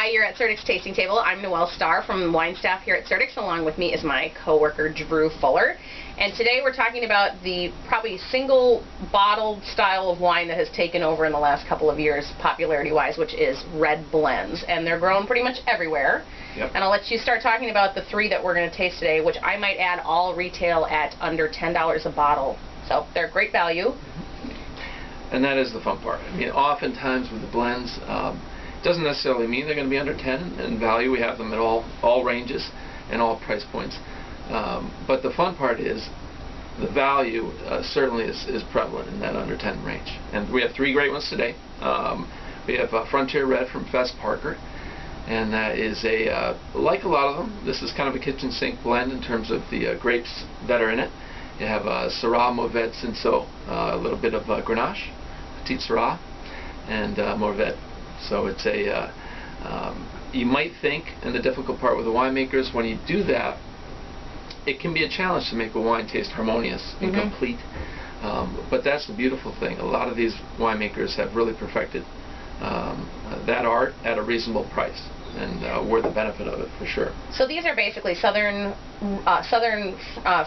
Hi, you're at Surdyk's Tasting Table. I'm Noelle Starr from wine staff here at Surdyk's. Along with me is my coworker Drew Fuller. And today we're talking about the probably single bottled style of wine that has taken over in the last couple of years popularity-wise, which is red blends. And they're grown pretty much everywhere. Yep. And I'll let you start talking about the three that we're going to taste today, which I might add all retail at under $10 a bottle. So they're great value. And that is the fun part. I mean, oftentimes with the blends, doesn't necessarily mean they're going to be under 10 in value. We have them at all ranges and all price points. But the fun part is the value certainly is prevalent in that under 10 range. And we have three great ones today. We have Frontier Red from Fess Parker, and that is like a lot of them, this is kind of a kitchen sink blend in terms of the grapes that are in it. You have Syrah, Mourvèdre, Cinsault, a little bit of Grenache, Petite Syrah, and Mourvèdre. So it's you might think, and the difficult part with the winemakers, when you do that, it can be a challenge to make a wine taste harmonious and complete. But that's the beautiful thing. A lot of these winemakers have really perfected that art at a reasonable price, and we're the benefit of it for sure. So these are basically southern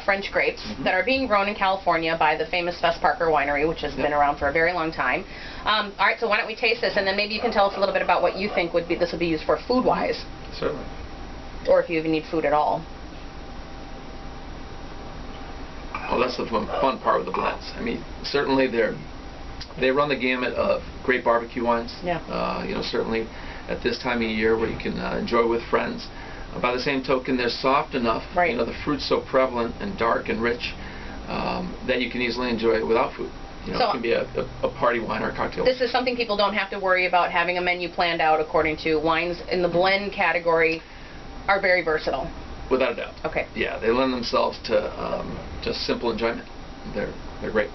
French grapes that are being grown in California by the famous Fess Parker winery, which has been around for a very long time. All right, so why don't we taste this, and then maybe you can tell us a little bit about what you think this would be used for food-wise. Certainly. Or if you even need food at all. Well, that's the fun part with the blends. I mean, certainly they run the gamut of great barbecue wines. Yeah. You know, certainly at this time of year where you can enjoy with friends. By the same token, they're soft enough. Right. You know, the fruit's so prevalent and dark and rich that you can easily enjoy it without food. You know, so it can be a party wine or a cocktail. This is something people don't have to worry about having a menu planned out according to. Wines in the blend category are very versatile. Without a doubt. Okay. Yeah, they lend themselves to just simple enjoyment. They're great.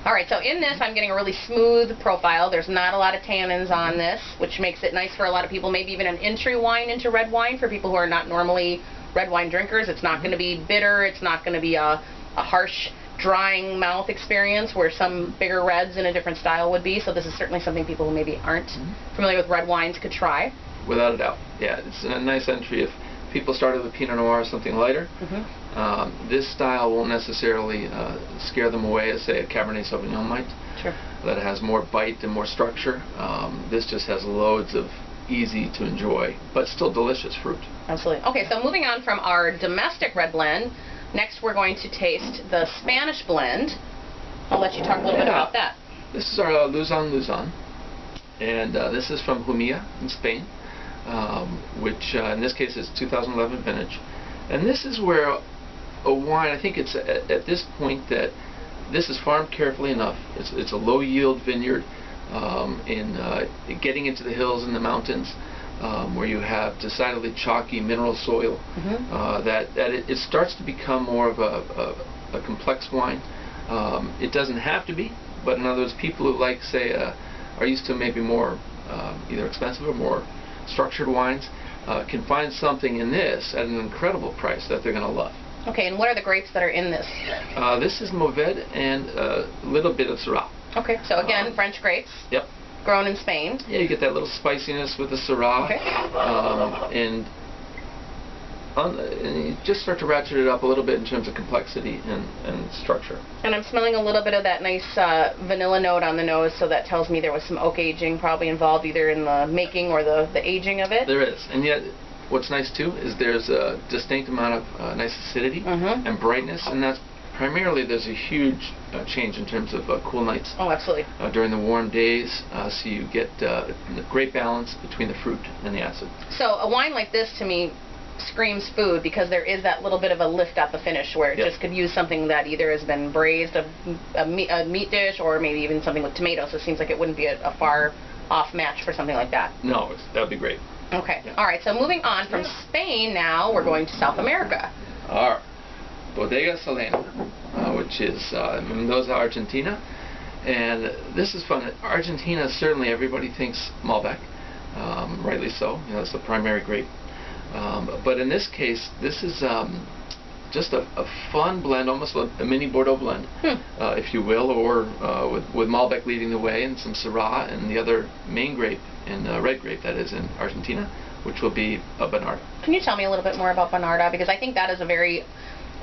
All right, so in this I'm getting a really smooth profile. There's not a lot of tannins on this, which makes it nice for a lot of people, maybe even an entry wine into red wine for people who are not normally red wine drinkers. It's not going to be bitter. It's not going to be a harsh, drying mouth experience where some bigger reds in a different style would be. So this is certainly something people who maybe aren't familiar with red wines could try. Without a doubt. Yeah, it's a nice entry if people started with Pinot Noir or something lighter. This style won't necessarily scare them away as, say, a Cabernet Sauvignon might. Sure. That has more bite and more structure. This just has loads of easy to enjoy, but still delicious fruit. Absolutely. Okay, so moving on from our domestic red blend, next we're going to taste the Spanish blend. I'll let you talk a little bit about that. This is our Luzon, and this is from Jumilla in Spain. Which in this case is 2011 vintage, and this is where a wine, I think it's at this point that this is farmed carefully enough. It's a low yield vineyard in getting into the hills and the mountains where you have decidedly chalky mineral soil, that it starts to become more of a complex wine. It doesn't have to be, but in other words, people who like, say, are used to maybe more either expensive or more structured wines can find something in this at an incredible price that they're going to love. Okay, and what are the grapes that are in this? This is Mourvèdre and a little bit of Syrah. Okay, so again, French grapes. Yep. Grown in Spain. Yeah, you get that little spiciness with the Syrah. Okay. And you just start to ratchet it up a little bit in terms of complexity and structure. And I'm smelling a little bit of that nice vanilla note on the nose, so that tells me there was some oak aging probably involved either in the making or the aging of it. There is, and yet what's nice too is there's a distinct amount of nice acidity and brightness, and that's primarily there's a huge change in terms of cool nights. Oh, absolutely. During the warm days, so you get a great balance between the fruit and the acid. So a wine like this to me screams food because there is that little bit of a lift at the finish where it just could use something that either has been braised, a meat dish, or maybe even something with tomatoes. So it seems like it wouldn't be a far off match for something like that. No, that would be great. Okay. Yeah. All right. So moving on from Spain now, we're going to South America. Our Bodegas, Elena, which is Mendoza, Argentina. And this is fun. Argentina, certainly everybody thinks Malbec, rightly so. You know, it's the primary grape. But in this case, this is just a fun blend, almost a mini Bordeaux blend, if you will, or with Malbec leading the way, and some Syrah, and the other main grape, red grape, that is, in Argentina, which will be a Bonarda. Can you tell me a little bit more about Bonarda? Because I think that is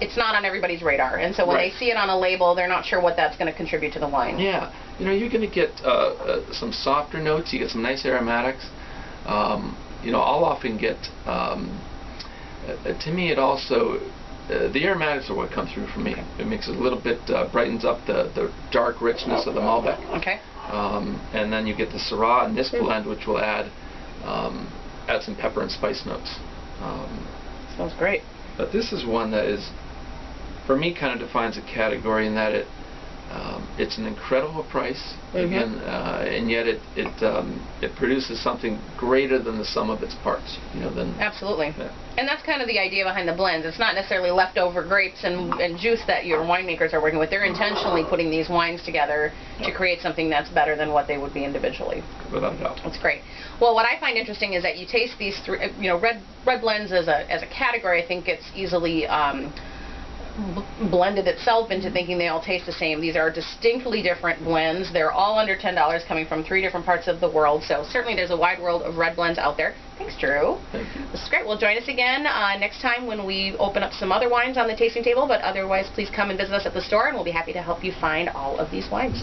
it's not on everybody's radar, and so when they see it on a label, they're not sure what that's going to contribute to the wine. Yeah, you're going to get some softer notes. You get some nice aromatics. I'll often get, to me, it also, the aromatics are what come through for me. It makes it a little bit, brightens up the dark richness of the Malbec. Okay. And then you get the Syrah in this blend, which will add some pepper and spice notes. Smells great. But this is one that is, for me, kind of defines a category in that it's an incredible price, again, and yet it produces something greater than the sum of its parts. Absolutely. Yeah. And that's kind of the idea behind the blends. It's not necessarily leftover grapes and juice that your winemakers are working with. They're intentionally putting these wines together to create something that's better than what they would be individually. Without a doubt. That's great. Well, what I find interesting is that you taste these three, red blends as a category. I think it's easily blended itself into thinking they all taste the same. These are distinctly different blends. They're all under $10, coming from 3 different parts of the world. So certainly there's a wide world of red blends out there. Thanks, Drew. Thank you. This is great. Well, join us again next time when we open up some other wines on the tasting table. But otherwise, please come and visit us at the store, and we'll be happy to help you find all of these wines.